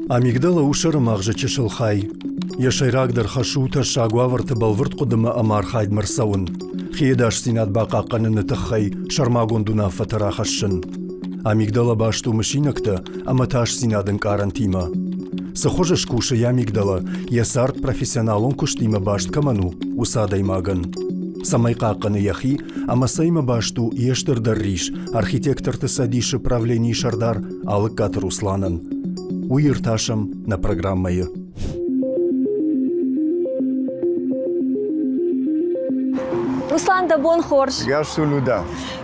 Амигдала ушар мағжы чешілхай. Ешайрагдыр хашута шагуаварты балвырт қудымы амархайд мырсауын. Хиедаш синат бақаққаныны тұхай шармагондуна фатыра хашшын. Амигдала башту мышинакты аматаш синадын карантима. Сахожыш кушы ямигдала ясарт профессионалон куштима башт каману усадай маган. Самай қаққаны яхи амасайма башту ештірдір риш архитекторты садиші правлений шардар алық катыр усланын. Уйырташым на программайы. Руслан да бон хорш. Гарсулуда.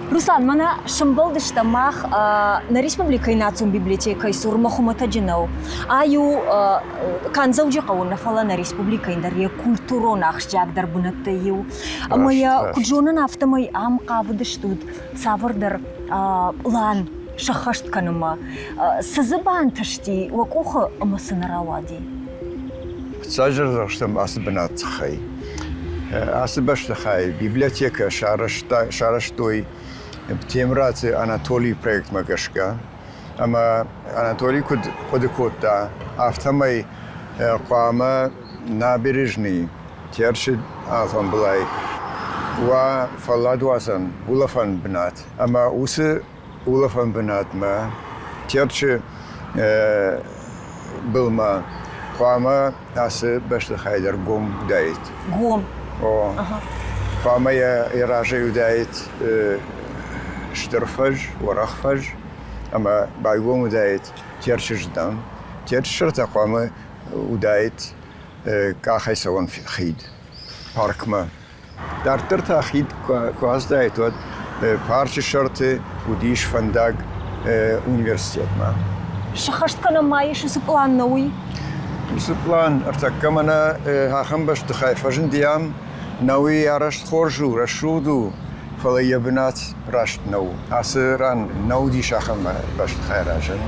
Руслан, мана шымбылдышта мах на республикай национ библиотекай сур махумата джинау. Аю канзауджи қауна фала на республикай ндария культурон ахшжагдар бунатта ю. Мая куджонан автомай ам қавыдыштуд савырдар лан шахашт каныма. Сазыбан ташти вакуха амасынаравади. Сажырдырштым асыбынат хай. Асыбашты хай библиотека шараштой птемраты Анатолий проект магашка. Ама Анатолий кудыкотта автомай қама набережный терши атон былай. Уа фаладуазан улафан бнат. Ама усы улафан бнат ма терши былма қама асы башты хайдар гом дайт. Гом. О, қама иража удайт штырфаж, орахфаж, ама байгом удайт терши ждан. Терши шырта қама удайт кахай саван хид. Паркма. Дартырта хид кваздайт вот парчи шырты удиш фандаг университетма. Шахашт каныма ешысы план науи? План артакамана хахам башты хай фажин диам науи арашт хоржу рашуду фала ябнат рашт нау асыран науди шахам башты хай ражан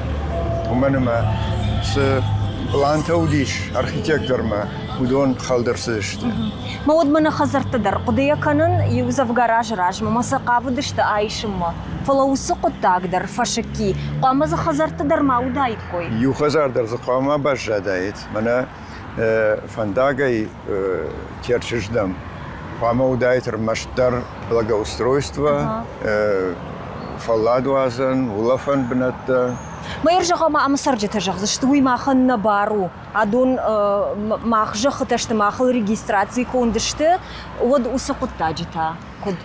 уманама с план таудиш архитекторма удон халдырсышты. Мауд мана хазартыдар қудыя канын юзав гараж раж мамаса қавыдышты айшымма фалаусы құттагдар фашыки қамазы хазартыдар маудайт кой. Ю хазардар зақама бажадайт мана фандагай терчиждам қама удайтыр маштар благоустройство фаладуазан улафан бнатта. Майыр жағама амысаржеті жағзышты уй мақынна бару адон мақжы қыташты мақыл регистрации кондышты од усы құтта жита код.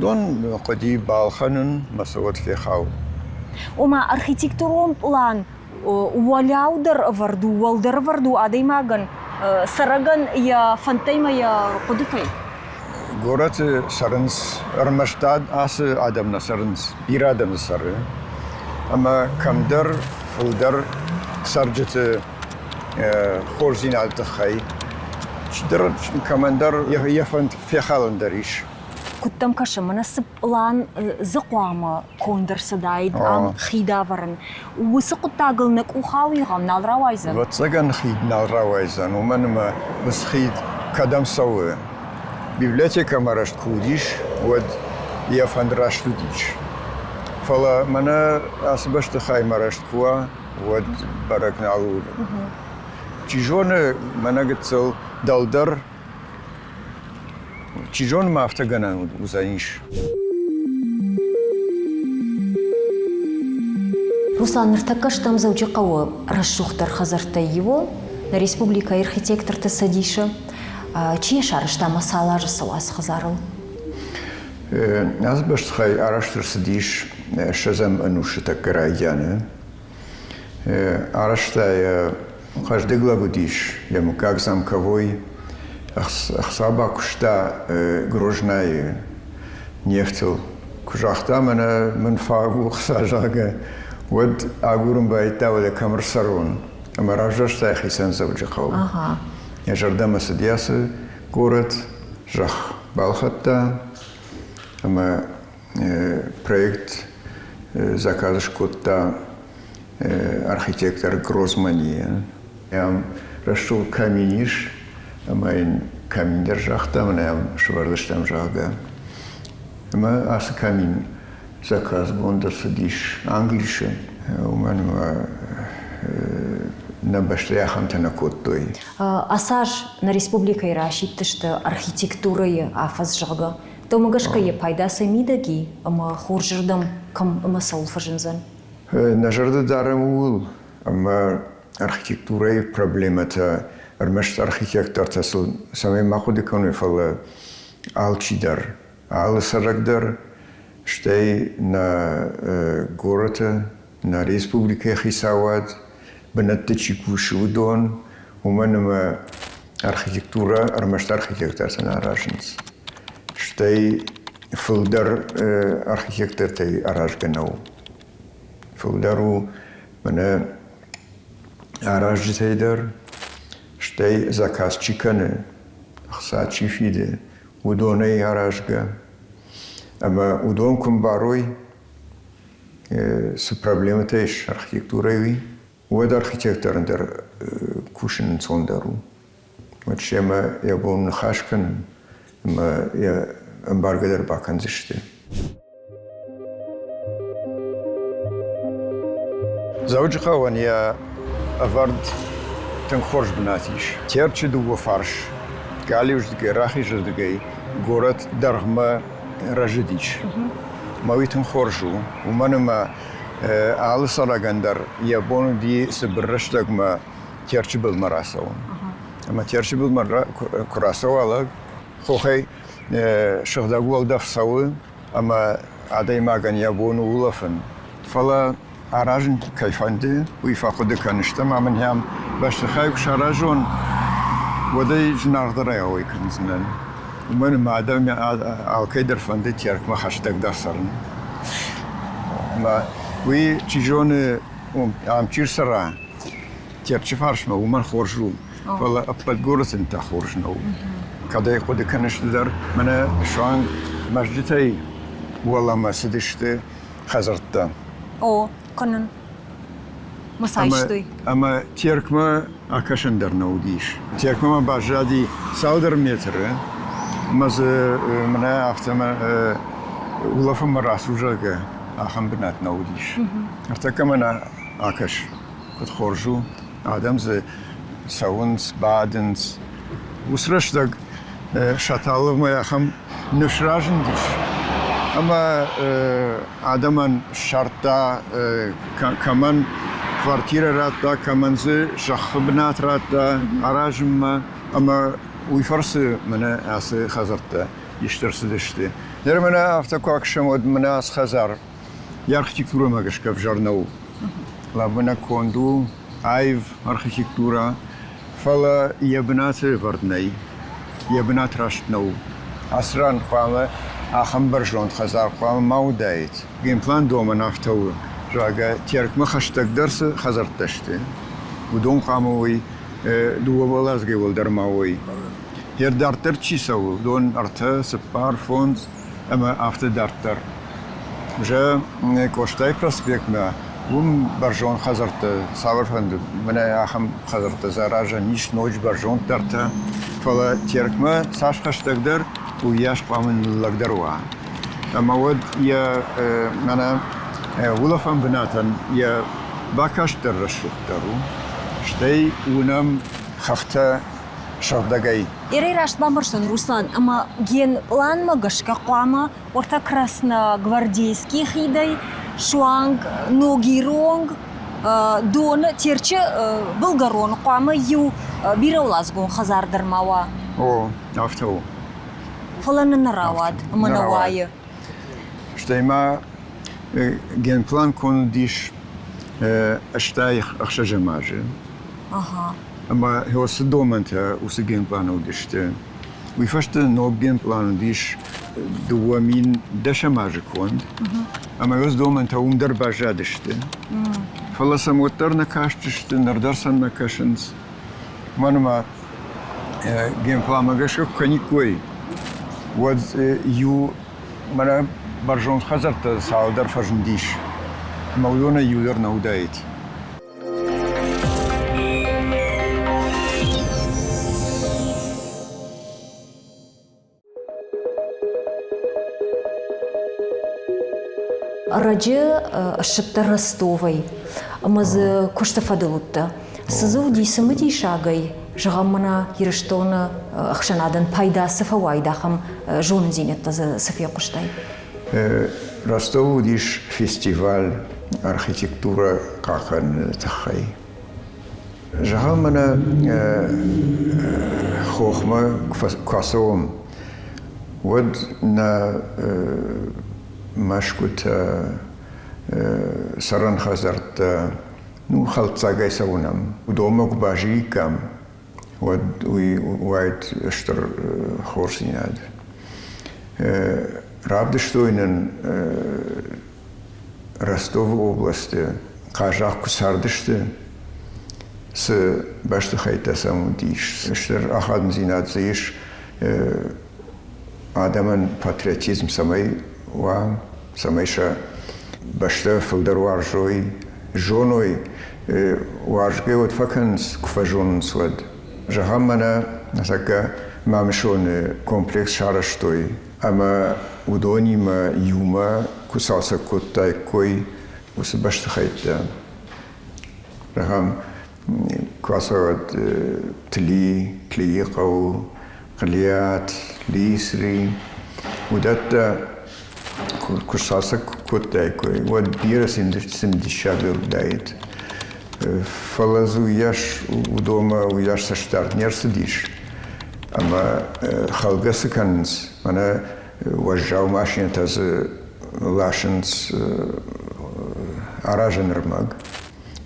Дон қади балханын масауат фехау. Ома архитектурон план уаляудар варду, уалдар варду адай маган сараган я фантайма я қодытай. Город сарынс армаштад асы адамна сарынс, бир адам сары. Ама камдар, фулдар саржыты хорзин алты хай. Чдыр командар яфант фехаландариш. Куттам каша манасы план зақуама кондырсы дайд ам хидаварын. Усы құттағылнық ухауиғам налрауайзан. Вот заган хид налрауайзан. Уманыма біз хид кадам сауы. Библиотека марашт кудиш, вот яфан раштудиш. Фала мана асбашты хай марашт куа, вот барак налуд. Чижоны мана гыцел далдар. Чижон мафтаганан узаниш. Руслан, ныртакаштам зауджи қауы расшухтар хазарта его на республика архитекторты садиша. Чие шарышта масала жасауаз хазарыл? Азбашты хай араштыр садиш шазам ануши таккарайдяны. Арашта каждый глагудиш, ему как замковой. Ахсаба кушта грожная нефтел кужахта мана манфагу хсажага вот агурум байта вала камерсарон амаражашта хисан завджахау. Я жардама садьясы город жах балхатта ама проект заказыш котта архитектор Грозмания. Я расшел камениш Амайн камин держахта, манам швардыштам жага. Ама асы камин заказ гондер садиш англише. Уман на баштаяхам танакоттoi. Асаж на республика ирашит что архитектурой афаз жага. То магашка е пайдасы мидаги, ама хуржырдам кам ама саулфажинзан. Нажарды дарамул, ама архитектурой проблемата армаш архитектор тасыл самой махуды конефала алчидар, алсарагдар, штей на города, на республике Хисавад, бенаттичикушудон, уманама архитектура армаш архитектор танаражинс. Штей филдар архитектор тей аражганау. Филдару мана аражитейдар. Штей заказчиканы, ахсачи фиде, удоны аражга. Ама удон кумбарой с проблемой архитектурой. Уэд архитекторандер кушин цондару. Вот шема я был нахашкан, ама я эмбаргадер баканзиште. Зауджихаван я авард تنخورش بناتیش. ترچه دو فرش. کالیوش دیگه راهیش دیگه گورت درهم رجدیش. ماوی تنخورشو و منم آل سراغندر یا بون دی سبرش دکم ترچه بل مراسون. اما ترچه بل مراسو علگ خوخی شهدگول دفسوی اما عدای ماگن یا بون ولفن. فلا аражин кайфанды, уйфакуды каныштам, амын ям баштыхай кшаражон водай жнардырай ой кынзынан. Уманы мадам алкайдер фанды тяркма хаштаг дасарын. Ма уй чижоны амчир сара тярчы фаршма уман хоржу. Вала аппад горсын та хоржнау. Кадай куды каныштыдар, мана шуан маждитай вала масыдышты хазартта. О, конан. Масайштой. Ама теркма акашандар наудиш. Теркма бажади салдар метры. Маз мна автома улафам расужага ахам бнат наудиш. Артакамана акаш кот хоржу адамз саунс баденс усраштаг шаталов моя хам нушражндиш. Ама адаман шарта каман квартира ратта каманзы шахбнат ратта аражма ама уйфарсы мана асы хазарта иштирсидишти. Дер мана автоку акшам од мана ас хазар. Я архитектура магашка в жарнау. Лабана конду айв архитектура фала ябнат варднай. Ябнат раштнау. Асран фала ахам баржон хазар қам маудайт. Геймплан дома нафтау. Жага теркма хаштаг дарсы хазарташты. Удон қамауи дуабалазге волдармауи. Хер дартер чисау. Дон арта сыпар фонд ама авто дартер. Уже Коштай проспектна. Баржон хазарта саварфанды. Мана ахам хазарта заража ниш ночь баржон дарта. Фала теркма саш хаштагдар уяш памен лагдеруа. Ама вот я мана улафам бнатан я бакаштер расшуктару. Штей унам хахта шардагай. Ирей рашт бамбарштон Руслан, ама ген план магашка қама орта красногвардейский хидай шуанг ногиронг дон терче булгарон қама ю бираулазгон хазардырмава. О, автоу. Фаланы наравад, манавайы. Штейма генплан кондиш аштайх ахшажамажи. Ага. Ама хос доманта ус генплан удиште. Уйфаште ноб генплан удиш дуамин дашамажи конд. Ама хос доманта умдар бажадиште. Фаласамотар накаштиште, нардарсан накашенс. Манма генплан магашок каникой. Вот ю мана баржон хазарта саудар фажндиш. Маудона юдар наудает. Раджи шипта Ростовой, маз Коштафадылутта. سزو دي سمدي شاقي جغمنا يرشتون أخشنادن بايدا سفواي داخم جون زينة سفيا قشتاي Ростов диш фестиваль архитектура какан тахай. Жахамана хохма квасом. Вот на машкута саран хазарта ну халтсагай саунам. Удома кубажикам. Вот уайт штор хорсинад. Рабдыштойнен Ростов области кажах кусардышты с баштахайта самудиш. Штер ахадн зинадзиш адаман патриотизм самай ва самайша башта филдер варжой жоной варжге вот факанс кфажон свад. Жахамана насака мамшон комплекс шараштой. Ама удонима юма кусался коттай кой усбаштахайта. Рахам квасават тли клиекау клиат лисри удатта кусался коттай кой. Вот бира симдишадыр дает. Фалазу яш удома уяш саштарт нерсидиш. Ама халгасы канс, мана вожжау машин таз лашенс араженермаг.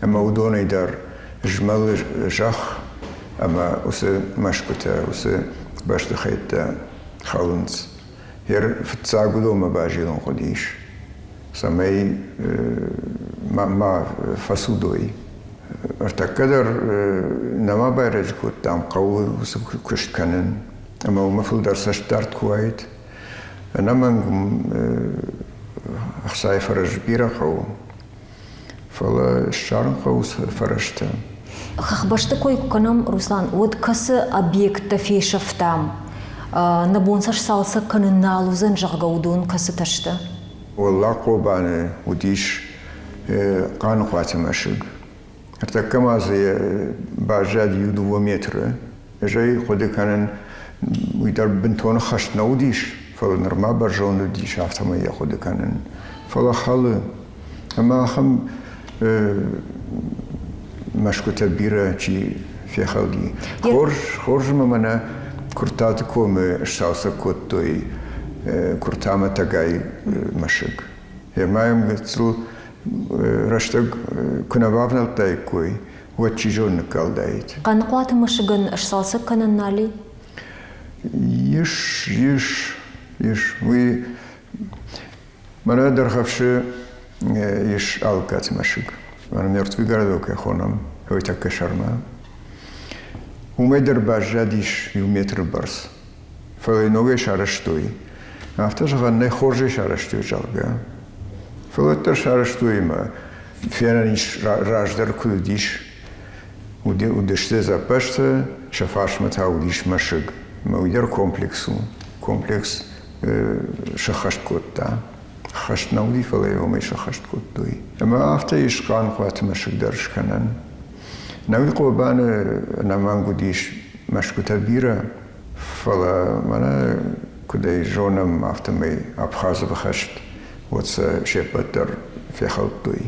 Ама удонайдар жмал жах, ама усе машкута, усе баштахайта халунс. Хер фцагу дома бажилон ходиш. Самей ма фасудой. ارتكدر نما بارج كنت عم قوي وكشت كنن أما ومفروض درسش دارت كويت أنا من أخصائي فرج بيرا قو فلا الشارن قو فرجته خبرت كوي كنام روسلان ود كس أبيكت في شفتام نبونسش سالسة كنن نالوزن جغودون كس تشته والله قوبانه وديش قانو قوات مشق ارتكما زي باجاد يدو متر جاي خود كانن ويدار بنتون خشت نوديش فالنرما برجون ديش افتما ياخد كانن فلا خل اما خم مشكوت بيرا شي في خلدي خورج ممنا كرتات كوم اشتاوسا كوتوي كرتاما تاغاي مشق يا ما يمغتسل رشتق كنا بافنا تايكوي واتشيجون نقال دايت قنقوات مشغن اشصالسا كنن نالي يش وي مانا درخفش يش алкат مشق مانا мертвый городок я хонам هوي так шарма умедер бажадиш юметр барс фалай новый шараштой автаж ганне хорже шараштой жалга فلتر شارشتوی ما فیانیش راجدر کودیش ودشته زپشت شفاش متعودیش مشگ مویدر کمپلکس شخشت کتا خشت نودی فلی اومی شخشت کتوی اما آفتهیش قان قوات مشگ درش کنن نوی قوبان نمان گودیش مشکوتا بیره فلا منه کدی جونم آفتمی ابخاز بخشت واتس شيبتر في خلطوي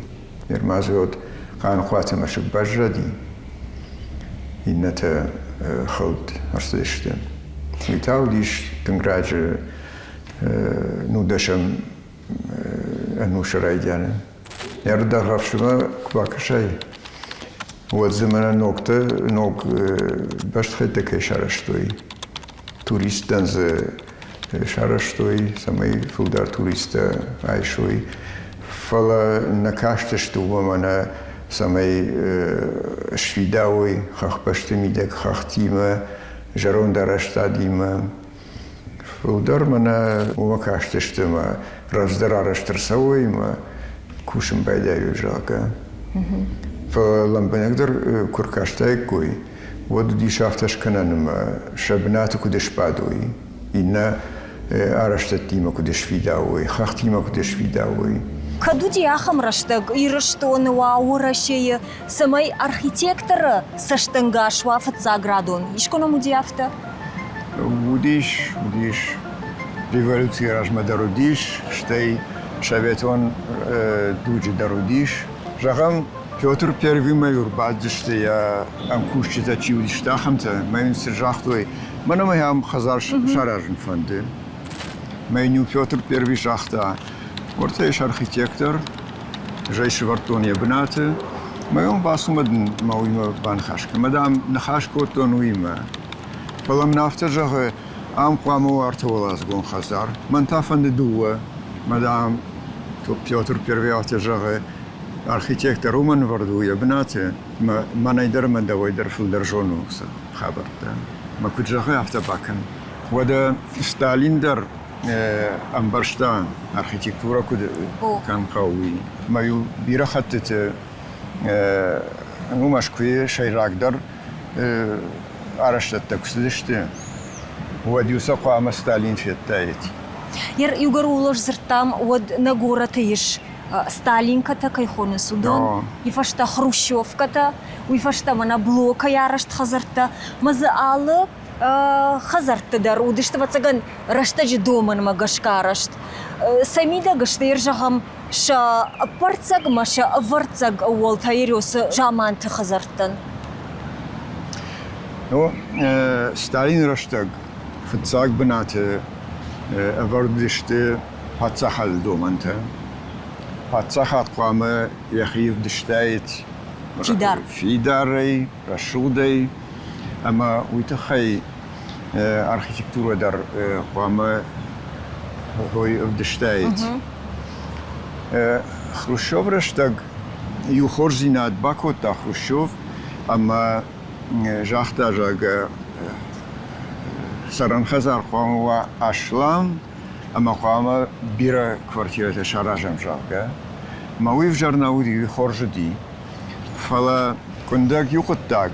يرمازود قان قوات مشك بجردي إنتا خلط أرسلشتن ويتاوديش تنقراج نودشم أنوش رايديانا يرد غفشما كباكشاي والزمن نوك بشتخيت كي شارشتوي توريستن شارشتوي سمي فودار توريستا عايشوي فلا نكاشتشتو ومنا سمي شفيداوي خخ بشتميدك خخ تيما جرون درشتا ديما فودار منا ومكاشتشتما رازدر عرشترسوي ما كوشم بايدا يوجاكا فلما بنقدر كوركاشتاي كوي ودو دي شافتش كنانما شبناتو كدش بادوي إنا عرشت تيما كدش فيداوي خخ تيما كدش فيداوي Кадуди ахам раштаг ирыштон ваурашее самай архитектора саштангаш вафтса градон. Ишкона мудиафта? Удиш революция размадарудиш, штей шаветон дуджи дарудиш. Жагам Петр Первый майор бадиште я амкушчита чиудиштахамта, майын сержахтой. Мана майам хазар шаражен фанды. Майню Петр Первый жахта. Ортеш архитектор, жайши вартон ебнаты. Майон басумадн мауима банхашка. Мадам нахашко тонуима. Палам нафта жага ам кваму артовалаз гон хазар. Мантафанды дуа. Мадам Петр Первый артежага архитектор Роман варду ебнаты. Манайдер мандавайдер филдержону хабарта. Макуджага автопакан. Вада Сталиндер Амбарштан архитектура кан قوي ما يبير خطة ومشكوي شيء راقدر أرشت تكسدشته وديوسق عم ستالين في التايت Ер югарулош зертам од нагоратыш Сталинката кайхоны судан, ифашта Хрущевката, уифашта мана блока ярашт хазарта, мазы алы хазарттыдар, удышты вацаган раштаджи доман магашкарашт. Самида гашты ержагам ша парцаг маша варцаг уолтайрёс жаманты хазарттан. Ну, Сталин раштаг фцаг бнаты авардышты пацахал доманта. Пацахат قامة يخيف دشتايت فيداري رشودي أما ويتخي أركيتكتورة در قامة هو دشتايت خروشوف رشتاق يخرجينات باكو تا خروشوف أما جاختا جاق سران خزار قامة أشلام أما قامة بيرا كوارتيرة شاراجم جاقا ما ويفجر ناودي خرجدي فلا كنداك يقطاق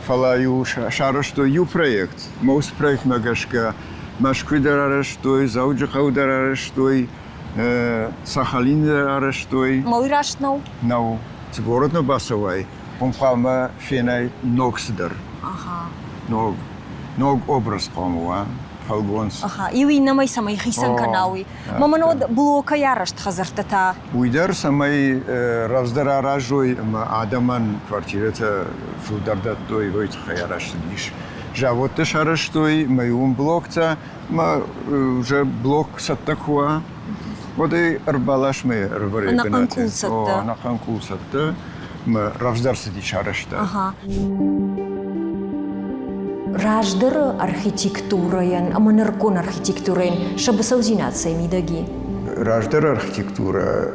فلا يو شارشتو يو проект موس проект магашка машкви дарараштой зауджи қаударараштой Сахалин дарараштой Мауираштнау? Нау городно басовай он қама фенай ноксдер ног образ қамуа фалгонс иуи намай самай хисан канауи маманод блока ярашт хазартата уйдар самай раздараражой адаман квартирата фулдардаттой войт хаяраштдиш Жавотте шараштой майун блокта ма уже блок саттакуа воды арбалаш мы рваре наканкулсатта ма равздарсади шарашта Раждыр архитектураян, аманыркон архитектураян, шабысаузинация мидаги. Раждыр архитектура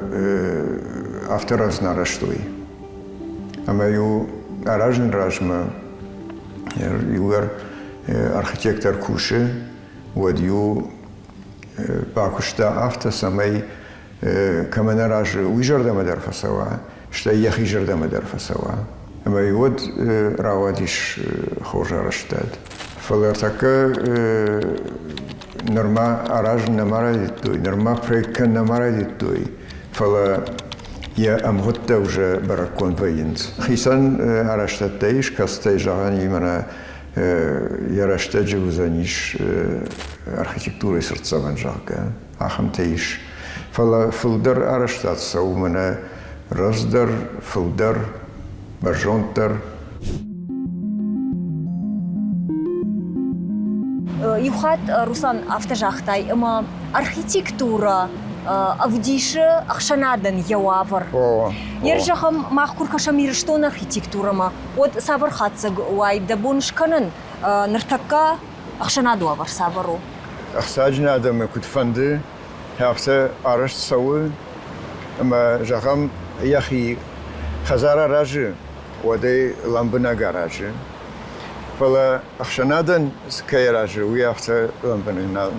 автораз нараштой. Амаю аражн ражма югар архитектор куши, водю бакушта авто самай каменаражи уйжардама дарфасава, что яхи жардама дарфасава. Амай вот равадиш хожараштад. Фалартака норма аражн намарадитой, норма проектка намарадитой. Фала я амготта уже баракон воинц. Хисан араштатейш кастай жагани мана яраштаджи узаниш архитектурой сердцеван жага. Ахамтейш. Фала фулдар араштатса у мана раздар фулдар Бажонтер. Юхат Руслан автожахтай, ама архитектура авдиши ахшанадан явавар. Ержахам махкуркашам ирштон архитектурама. От савар хатсаг уайд да боншканын нартака ахшанаду авар савару. Ахсаджна адам кутфанды, хавса арашт савы, ама жахам яхи хазара ражи. ودي لامبنا غاراجي فلا أخشنادن سكيراجي ويافتا لامبنا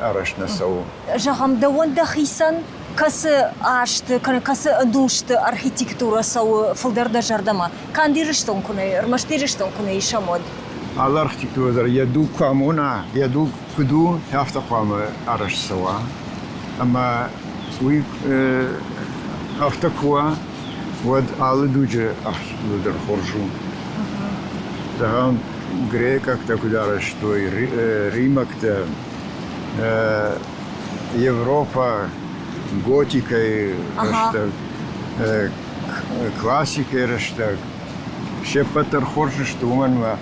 أرشنا سو جاهم دوان دخيسان كاس عشت كان كاس دوشت أركيتكتورا سو فلدر دجاردما كان ديرشتون كوني رمش ديرشتون كوني يشمود على أركيتكتورا در يدو كامونا يدو كدو يافتا قام أرش سوا أما وي أختكوا ود على دوجة لدر خرجوا تهم غريك أكتكو دارش توي ريمك Европа готикой раштаг, классикой раштаг. Шепатер хорше что уманма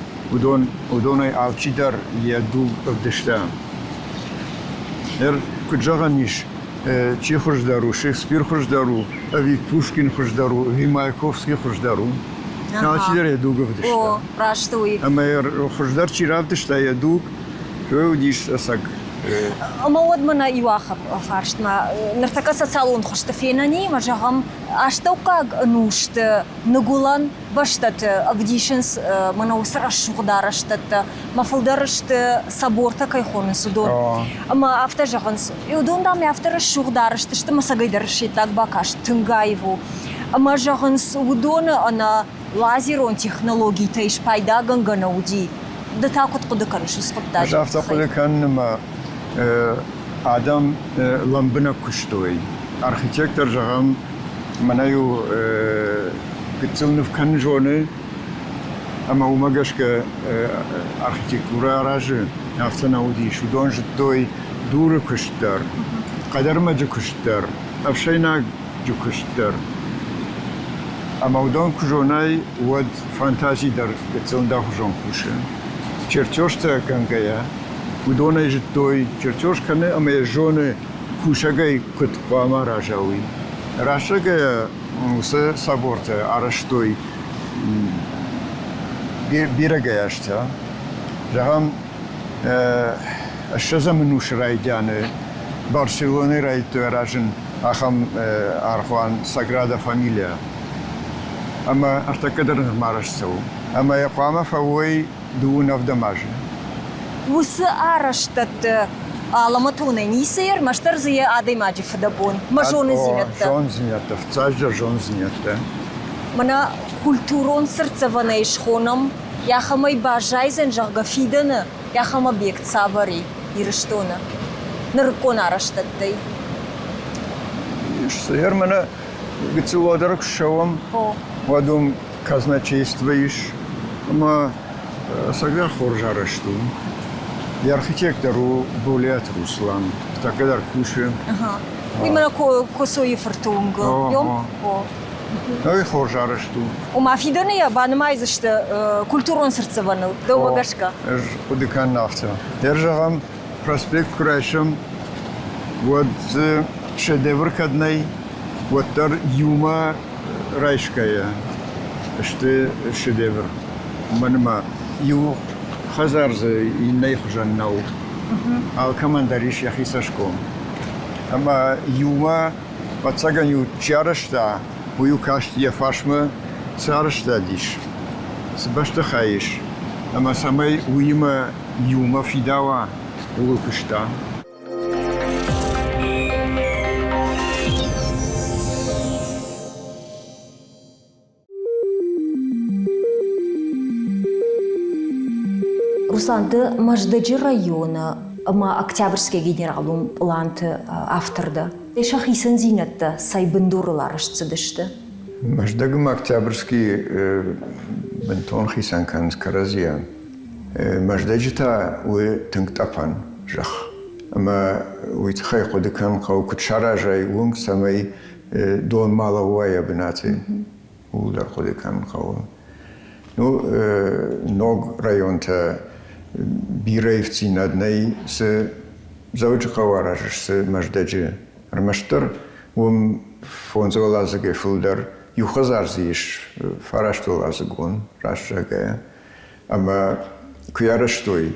удонай алчидар яду обдешта. Куджаганиш чи хождару, Шекспир хождару, ави Пушкин хождару, ави Маяковский хождару. Алчидар яду обдешта. О, раштуй. Ама хождар чиравдешта яду, что удиш асак. ما ود منا يواخب فارشت ما نرتكز تصالون خشت فيناني ما جهم أشتوقع نوشت نقولن بشتت أفديشنس منا وسر الشغدار أشتت ما فلدرشت صبورتا كيخون سودون أما أفتر جهنس يودون دام أفتر الشغدار أشتشت ما سجيدر شيتلاك باكاش تنجايفو أما جهنس ودون أنا لازيرون تكنولوجي تيش بايدا جنجنا ودي ده تاخد قدك نشوف قداش شافت قدك ما آدم لامبنا كشتوي أركيتكتر جهم منايو كتسلنا في كان جوني أما هو ما جاش كأركيتكتورة راجع نفتنا ودي شو دون جتوي دور كشتر قدر ما جو كشتر أفشينا جو كشتر أما ودون كجوناي ود فانتازي در كتسلنا ده جون كوشه چرچوشتا کنگایا ودونه جتوی چرچوش کنه اما جونه کوشگای کتقاما راجاوی راشگای موسى صبورت عرشتوی بیرگایشتا جهم الشزم منوش رایدانه بارسلونه رایدتو راجن اخم ارخوان ساگرادا فاميليا اما ارتكدر مارشتو اما يقام فوي دون أفدماجه. وس أرشتت لمتونه نيسير مشتر زي عادي ماجي فدبون ما جون زينته. جون زينته فتاجر جون زينته. منا كولتورون سرتسفانيش خونم يا خماي باجايزن جاغا فيدنا يا خما بيكت صابري يرشتونا نركون أرشتت دي. سير منا قتلوا درك الشوم. ودوم كازنا تشيستويش. أما سأقدر خارج رشتو. الأركيتكتورو بوليات روسلان. تقدر كوشه. ويمنا كوسوي فرتونغ يوم. نوي خارج رشتو. وما في دنيا بان ما يزشت كولتورون سرتسفانو دو بغشكا. ودكان نافتا. درجهم برسبكت كراشم ود شديفر كدني وتر يوما رايشكايا. اشتى شديفر. منما يو خزر زي ينيخجن نو. كمان داريش يا خيساشكم. أما يوما بتساعن يو تشارشتا ويو كاشت يفاشمه تشارشتا ديش. سبشت خايش. أما سامي ويما يوما في دوا وكشتا. Руслан, ты Мождаджи района, ма Октябрьский генералум планты авторда. Ты шахисан зинетта сайбындурлар ашцыдышты. Мождагым Октябрьский бентон хисан кан скаразия. Мождаджита уи тынктапан жах. Ама уи тхай кодыкан кау кутшаражай унг самай дон малавая бинати. Удар кодыкан кау. Ну, ног район-то бирейвцы над ней с заучхаваражш с Мождаджи. Армаштер фонзолазаге фулдар юхазарзиш фараштолазагон рашжагая. Ама куяраштой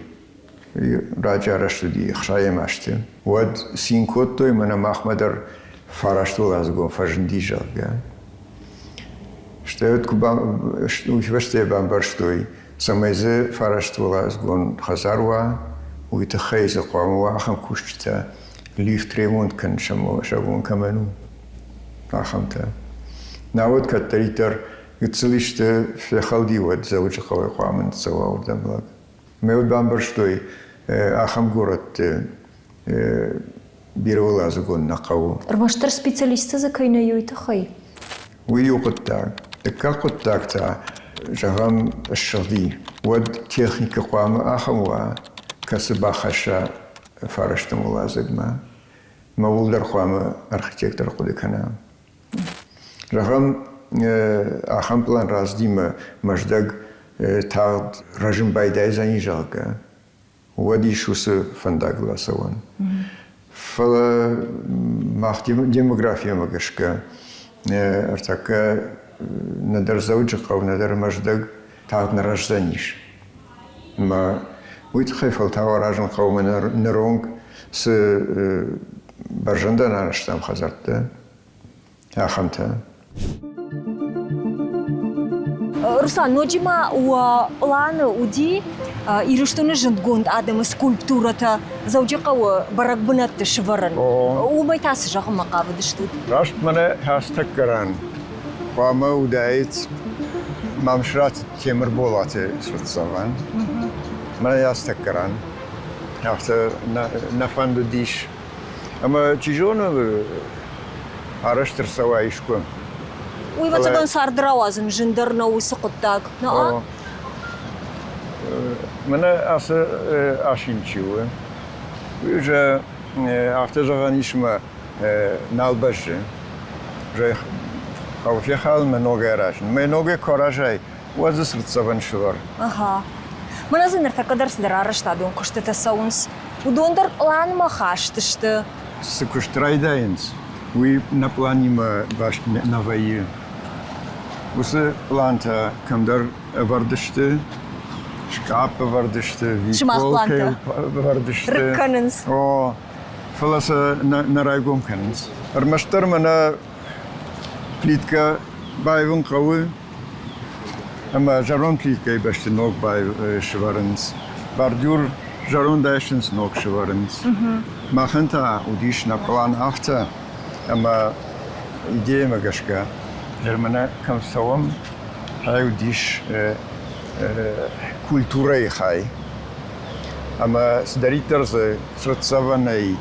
раджараштуди хшаемаште. Вот синкоттой мана махмадар фараштолазагон фажндижалга. Штеют кубам уйвеште бамбарштой. Самайзе фараштолазагон хазарва уйтахайзе қамуа ахам кушчта. Лифт ремонт кан шавон каману ахамта. Навод катаритар гцелиште фехалдиват заучхавай қаман цаваурдамлаг. Меуд бамбарштой ахам город بيرو لازقون نقو رمشتر سبيциалисты за кайнаю и тахай. ويو قطاع دكا قطاع تاع جغم الشغدي ود تكنيك قوام أخوا كسبا خشا فرشت ملازق ما ولدر قوام أركتيكتر قدك أنا جغم أخم بلان رازدي ما مجدق تاعد رجم بايداي زاني جاقا ودي شوس فندق لا سوان فلا ماخ ديموغرافيا مقشكا ارتكا ندر زوجك أو ندر مجدق تاعد نرج زانيش ما ويتخيف التاوى راجن قوم نرونج س برجندنا نشتم خزرت يا خمتها Руслан, ноджима у плана уди или что не жендгонд адем скульптурата заужикау баракбунат шваран. Умай тас жах макавд штут. راست من هستكران قام ودايت ممشرات تمر بولات سوتسوان من هستكران حتى نفند ديش اما تجون عرشتر سوايشكو ويبتغن صار دروازن جندرنا وسقطاك نا من اشينچو وجا افتجانيش ما نالبش جاي او في حال много راش много коражай وزس رتسبن شور اها من ازن ارتقدر سدرارش تادون كشتة ساونس ودوندر لان ما خاشتشت سكشترايداينس وي نبلاني ما باش نوي وس لانتا كمدر وردشت شكاب وردشت فيكول وردشت ركننس او فلاس نرايقوم كننس المشتر منا بليتكا بايون قوي اما جارون بليتكا باش نوك باي شوارنس باردور جارون داشنس نوك شوارنس ما خنتا وديش نبلان افتا اما идея магашка Germana kam sawam hay وديش كولتوري خاي اما سدريتر سرتسافناي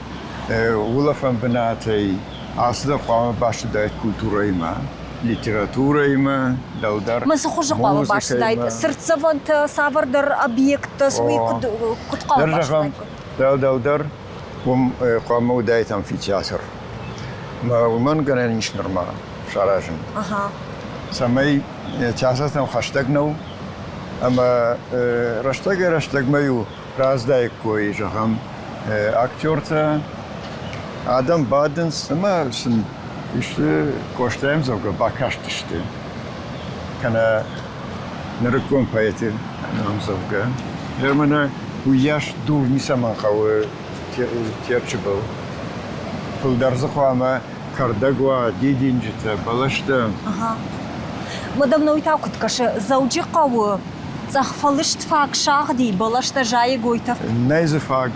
ولفن بناتي اصلا قام باش دايت كولتوري ما ليتراتوري ما دودر ما سخوش قام باش دايت سرتسافنت سافردر объект سوي كنت قام باش دودر وم قام ودايت امفيتياتر ما ومن كان نيش نورمال شاراجن اها سمي تاساتم خشتگنو اما رشتگ مايو رازداي كوي جهم اكتورتا ادم بادنس ما سن işte koştayım zovga bakaştıştı kana nırıkon payeti namzovga Germana bu yaş dur nisaman kavu tiyatçıbıl Fıldarzı ama Кардагва, дидинджита, балашта. Ага. Мадам науитау кыткашы заужи қауы захфалышт фак шағди балашта жайы гойта. Нейзе фак.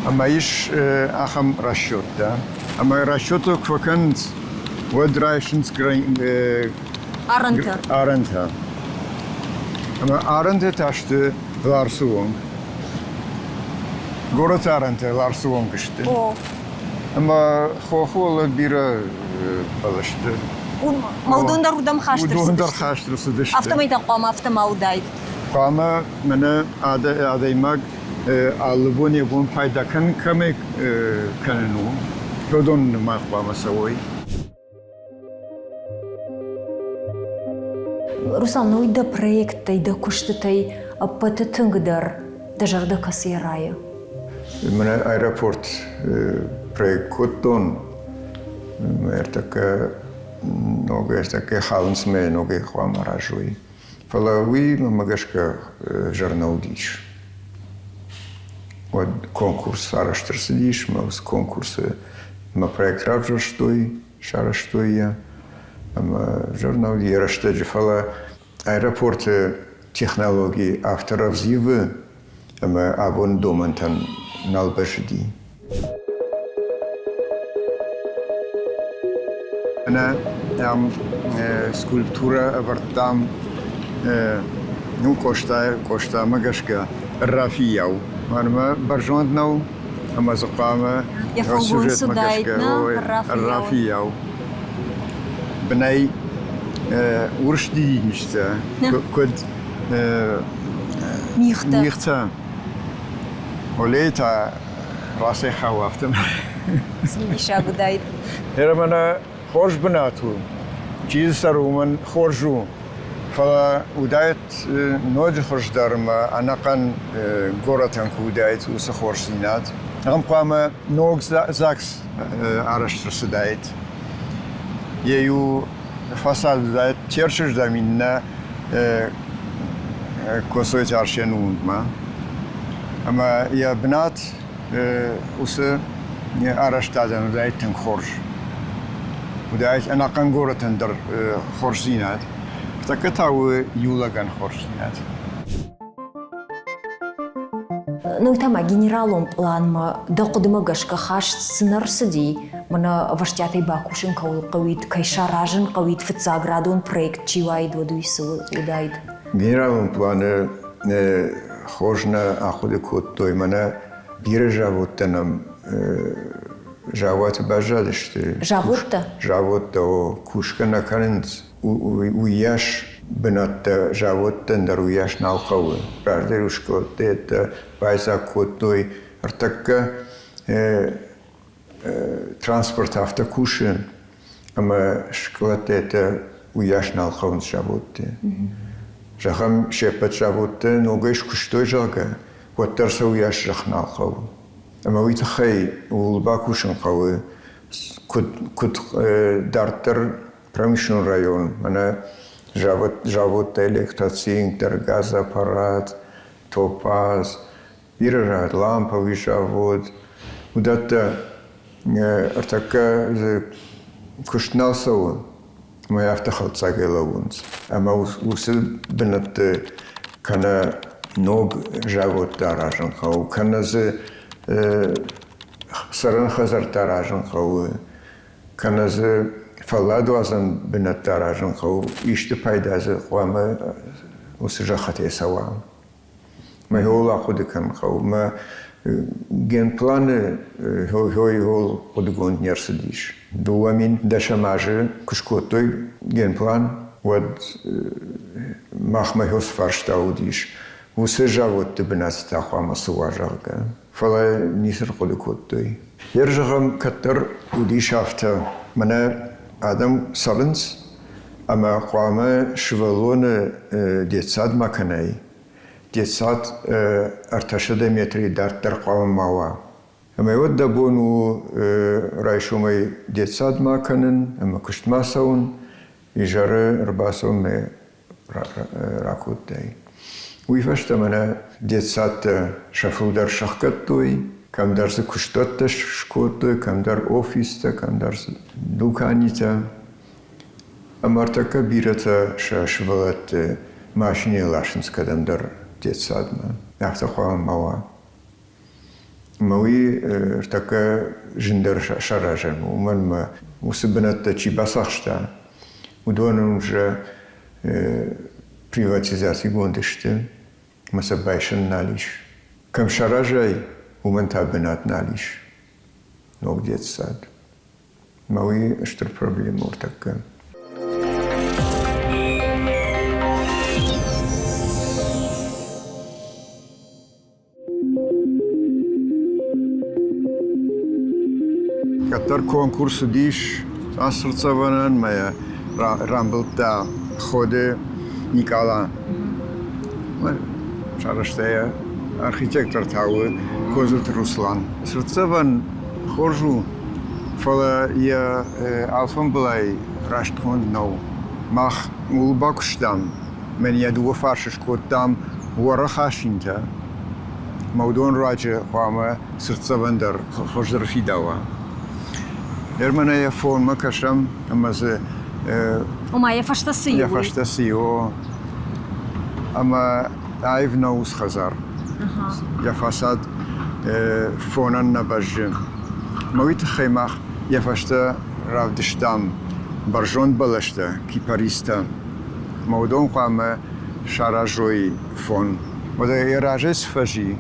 Ама иш ахам расчет, да. Ама расчету квакант водрайшинс Арента. Арента. Ама арента ташты ларсуон. Город арента ларсуон кышты. О. اما خوخول بیره بالشته موضوع در رودم خاشترس موضوع در خاشترس دشته افتمای تقام افتما وداید قام من عاده ماگ آلبونی بون پیدا کن کمی کننو بدون ما قام سوی Руслан, ну ида проект, ида куштытай патетынгдар дажарда касирая. من аэропорт проект Коттон, така халнс ме много хвамаражуи. Фалауи магашка жарнаудич. Вот конкурс араштырсидиш, маус конкурсы ма проект равжаштой, шараштойя. Ама жарнауди араштаджи фала аэропорт технологии авторавзивы, ама абон домантан налбашди. أنا عم سكولبتورة أفرتام نو كوشتا مجاشكا الرافياو وأنا برجوند نو أما زقامة يفوقون سودايتنا الرافية بناي ورشدي نشتا كد ميختا وليتا راسي خوافتم سمي شابو دايت هرمنا خورج بناتو چیز سرومن خورجو فلا ودايت نوج خورج درما أنا كان غورتان كودايت وسخورسينات هم قام نوج زاكس عرشتر سدايت يو فصل دايت تيرشش دامينا كوسوي تارشينون ما أما يا بنات وس عرشتادن دايت تنخورج ودايت أنا كان غورتان در خورسينات فتكتاو يولا كان خورسينات Ну и там генералом план ма докудма гашка хаш снарсди мана ваштятай бакушин кавит кайшаражин кавит фицаградон проект чивайд водуису удайд генералом план хожна ахуде коттой мана биржа вот там жават бажадышты жавот кушка на каренц уяш бенатта жавоттен дар уяш налхавы раждерушко тета пайса коттой артакка транспорт автокушин ама шклатета уяш налхавын жавотте жахам шепет жавотте ногеш куштой жага воттарса уяш жах налхавы ама уитахай улбакушин хавы кут дартер промышленный район мана Завод электрицинтер, газоаппарат, топаз, биржа, ламповый завод. Куда-то артака кушнался он, моя автохалца геловунс. А мы усил бенат кана ног завод таражен хау, кана зе саран хазар таражен хау, кана зе فلادو ازن بنتراجن خو ایشت پیداز قوام وسجاخته سوا ما هو لا خود کن خو ما ген پلان هو خود گوند نرسدیش دوامین دشماجه کشکوتوی ген پلان ود مخمه هوس فرشتاودیش وسجاوت بناستا قوام سواجاگه فلا نیسر خود کوتوی یرجم کتر ودیش افته منه آدم سالنس اما قوامه شوالون دیتساد مکنای دیتساد ارتشاد میتری در قوام ماوا اما یود دبونو رایشومی دیتساد مکنن اما کشت ماسون ایجاره رباسون می راکود دی ویفشت منه دیتساد شفو در شخکت توی کم درس کشتات شکوت کم در آفیس کم درس دکانیت امارتکا بیرت شولت ماشینی لاشنس کدام در دیتساد ما افتخوام ماوا موی ارتکا جندر شراجم و من ما مسبنت چی بسخشتا و دونمج پریواتیزاسی گوندشته مسبایشن نالیش کم شراجای ومن تابنات ناليش نوع دیتساد ماوی اشتر پروبلم مرتکه کتر کنکورس دیش اصل زبانان ما رامبلتا خود نیکالا شرشته архитектор тауы Козут Руслан. Срцеван хожу, фала я алфам блай раштхонд нау. Мах улбакуштам, мен я дуа фаршиш коттам ورخاشинта. Маудон раджа хвама срцеван дар хождар фидава. Ермана я фон макашам, амазе Ома я фаштасио. Я фаштасио. Ама айв наус хазар. يا فساد فونان نبجم مويت خيمخ يا فشتا رافدشتام برجون بلشتا كي باريستا مودون قام شاراجوي فون ودا يراجس فجي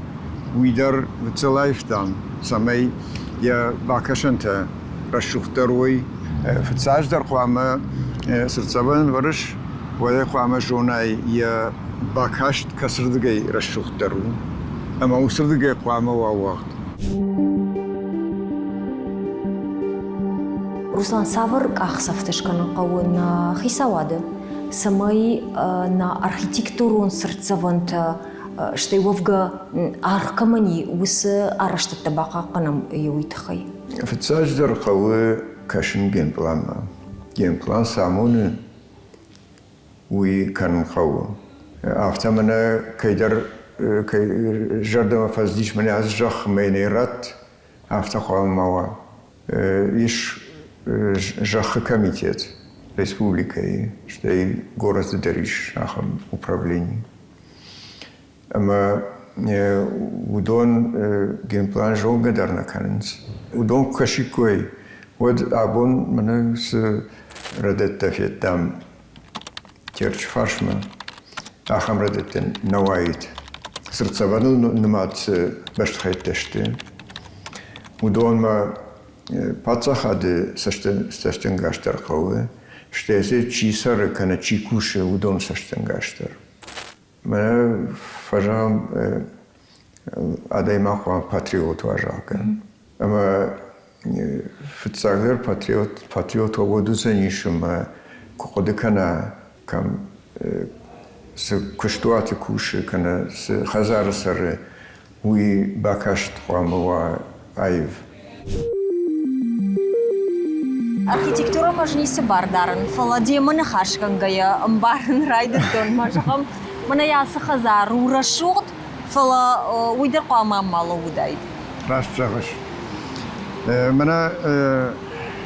ويدر بتلايفتان سمي يا باكشنتا رشوختروي في تساجدر قوامة سرطبان ورش وذا قوامة جوناي يا باكشت كسردقي رشوخترو أما وسردقي قوامة ووقت Руслан Савр кахсафтышканы қауын хисавады. Самай на архитектурун сыртсаванта штай вовга архкамани усы араштатта бақаққаным юйтхай. فتساجدر قوي كاشن جيم بلان سامون وي كان قوي افتمنا كيدر كي جردم فازديش من ازجخ مينيرات افتقوا موا ايش جخ комитет республикой что город Дариш ахам управление ама удон геймплан жонга дарнаканс удон кашикой вот абон мене с радетта феттам терч фашма ахам радеттен навайт срцавану нумат баштхайтеште удон ма пацахады саштенгаштар қауы штезе чисар кана чикуше удон саштенгаштар мене фажам адайма қуан патриот важакен ама фитсагдер патриот ободузе нишум коды кана кам с куштуати куше кана с хазар саре уи бакашт қуамова айв Архитектура мажнисы бардарын, фаладе мана хашкангая, амбарын райдыдон мажахам, мана ясы хазар, урашут, фала уйдер қуама мало удайд. Рашчагыш. Мана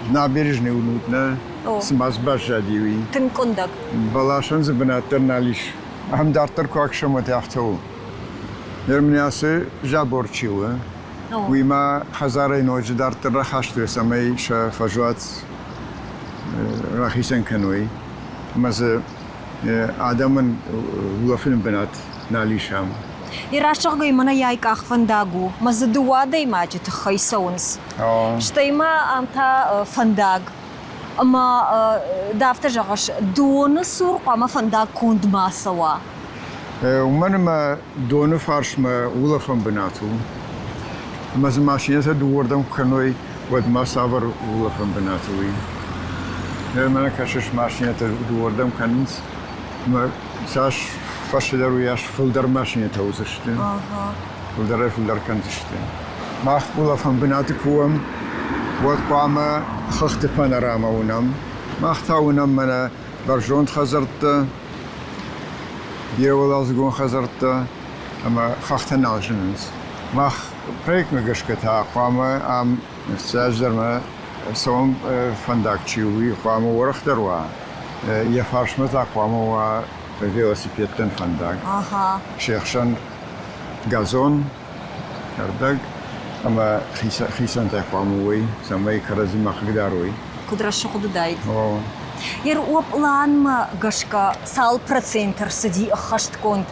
набережный унутна, смазбаш жадиви. Тын кондак. Балашан забанаттар налиш. Ам дартар куакшамат яхтау. Нермнясы жаборчила. ويما خزارين وجدار ترى خاشتو سمي فجوات راخيسن كنوي مز آدمن ولفن بنات نالي شام يراشق جاي منا يايك أخفن داغو مزدوا داي ماجي تخي سونس شتيما أمتا فنداغ أما دافت جاش دون سور قام فنداغ كوند ما سوا ومن ما دون فارش ما ولفن بناتو mas machines doordam kanoi wat masaver ulafan benatui mana kashish machine doordam kanins maar sas fashidaru yash fulder machine tausishte fulder kantishte mag ulafan benatu kuam wat qama khakhte panorama unam mag taunam mana barjont khazarta yewal azgon khazarta ama khakhte naljenens mag projekt megashkata qama am neftsajderma som fandakchiwi qama warakhtarwa ya farshmata qama wa velosipedten fandak shekhshan gazon kardag ama khisan ta qama wi samay karazi maqdaroy kudra shuqd daid yer oplan ma gashka sal процентер сади khasht kont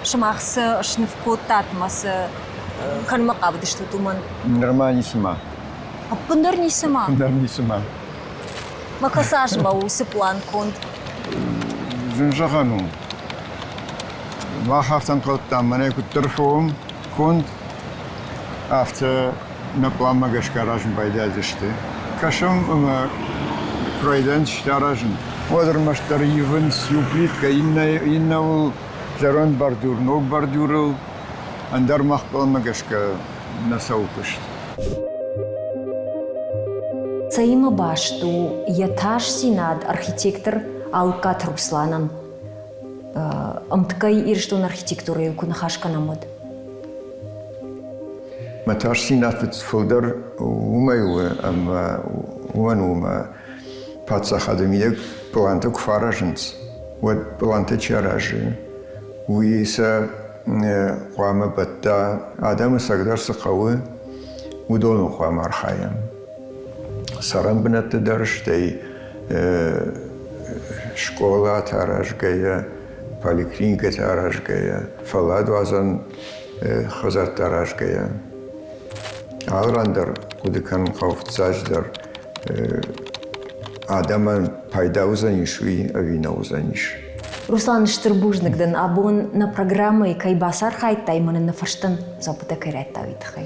shmakhs shnifkot tatmas كان مقابل شتو من نرماني سما أبندرني سما ما كساش باو سبلان كنت زنجخانو ما خافتن قلت مني كنت ترفوهم كنت after نبلا ما قش كراجن بايدا دشتي كشم ما كرايدن شتراجن ودر مشتري يفنس يوبليت كإنه جرون باردور نو باردورو Андар махпал магашка насаупышт. Цаима башту яташ синад архитектор Алкат Русланан. Амткай ирштун архитектура илкун хашканамод. Маташ синад вит фулдер умайуэ ама уанума паца хадемиек планта кфараженц. Вот планта чаражи. Уиса قوام بتا آدم سقدر سقوي ودون قوام أرخايم سرم بنت درش تي شكولا تراش جاية بالكلينيكا تراش جاية فلاد وازن خزرت دراش گیا آلان در کودکان خوف زاج در آدم پیدا وزنیشوی اوی نوزنیش Руслан Штырбужникден абон на программы кай басар хайтай мана на фаштан запута кайрайта витхай.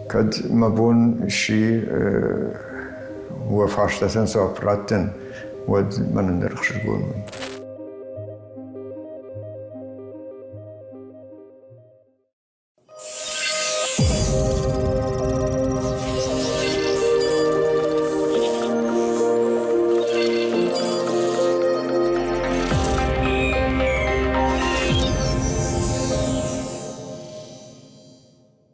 كد ما بون شي هو فاشتة سوبراتن ود من ندرخش الجول